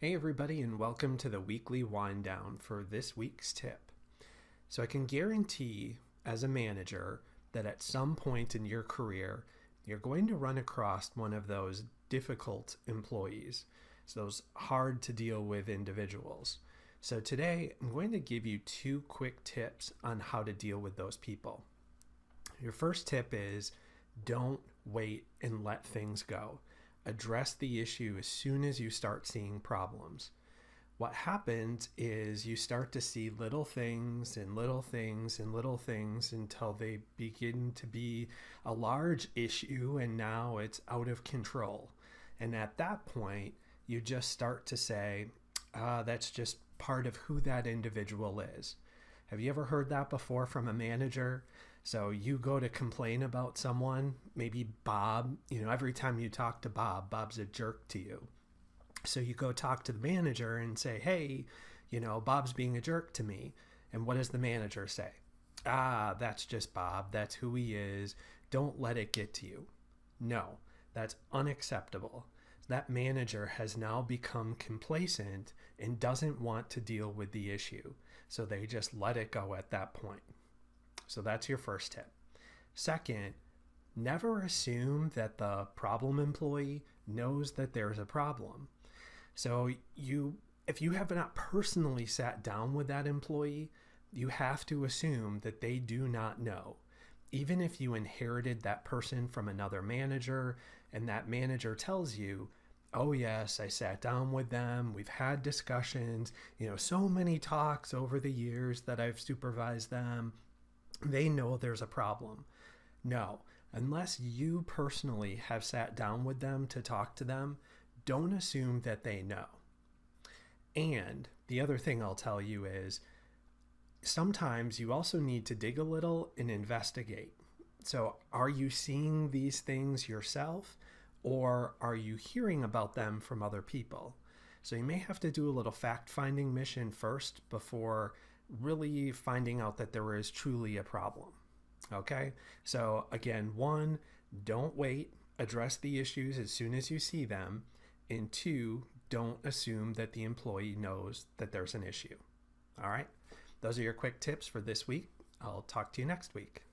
Hey everybody, and welcome to the weekly wind down for this week's tip. So I can guarantee as a manager that at some point in your career, you're going to run across one of those difficult employees, so those hard to deal with individuals. So today I'm going to give you two quick tips on how to deal with those people. Your first tip is don't wait and let things go. Address the issue as soon as you start seeing problems. What happens is you start to see little things and little things and little things until they begin to be a large issue and now it's out of control. And at that point, you just start to say, that's just part of who that individual is. Have you ever heard that before from a manager? So you go to complain about someone, maybe Bob, every time you talk to Bob, Bob's a jerk to you. So you go talk to the manager and say, hey, Bob's being a jerk to me. And what does the manager say? That's just Bob. That's who he is. Don't let it get to you. No, that's unacceptable. That manager has now become complacent and doesn't want to deal with the issue. So they just let it go at that point. So that's your first tip. Second, never assume that the problem employee knows that there's a problem. So if you have not personally sat down with that employee, you have to assume that they do not know. Even if you inherited that person from another manager and that manager tells you, oh yes, I sat down with them, we've had discussions, so many talks over the years that I've supervised them, they know there's a problem. No, unless you personally have sat down with them to talk to them, don't assume that they know. And the other thing I'll tell you is sometimes you also need to dig a little and investigate. So are you seeing these things yourself, or are you hearing about them from other people? So you may have to do a little fact-finding mission first before really finding out that there is truly a problem. Okay? So again, one, don't wait. Address the issues as soon as you see them. And two, don't assume that the employee knows that there's an issue. All right? Those are your quick tips for this week. I'll talk to you next week.